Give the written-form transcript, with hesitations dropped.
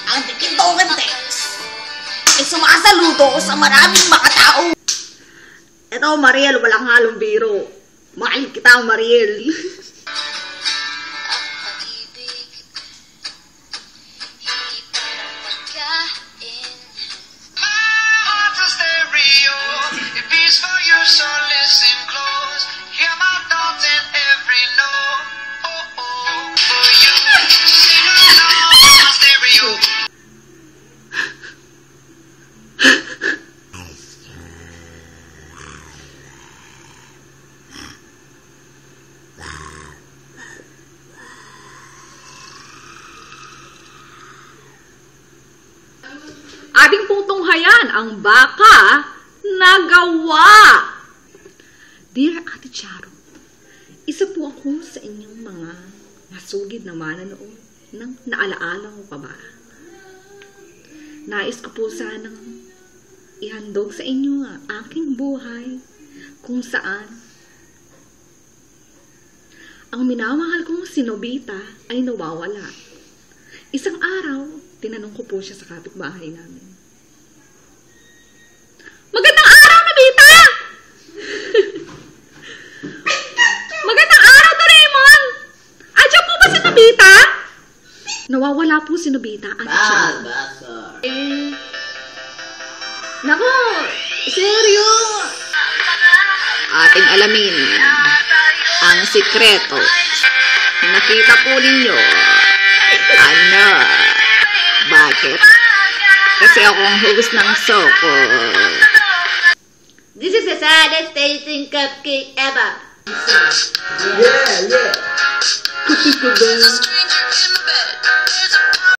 Ang tikintokan text ay sumasaludo sa maraming mga tao. Ito, Mariel, walang halong biro. Mahal kita, Mariel. So listen close, hear my thoughts in every note. Oh, oh, for you, sing along to my stereo. Ating pong tunghayan ang baka nagawa. Dear Ate Charo, isa po ako sa inyong mga masugid na mananood ng naalaala ko pa ba? Nais ko po sanang ihandog sa inyo ang aking buhay kung saan ang minamahal kong si Nobita ay nawawala. Isang araw, tinanong ko po siya sa kapitbahay namin. Magandang araw, Nobita! Magandang araw, Doraemon! Andiyan po ba si Nobita? Nawawala po si Nobita. Nako, seryo. Ating alamin ang sikreto. Nakita po ninyo. Ano? Bakit? Kasi ako ang host ng Soko. This is the saddest tasting cupcake ever. Yeah. Kupi ko ba?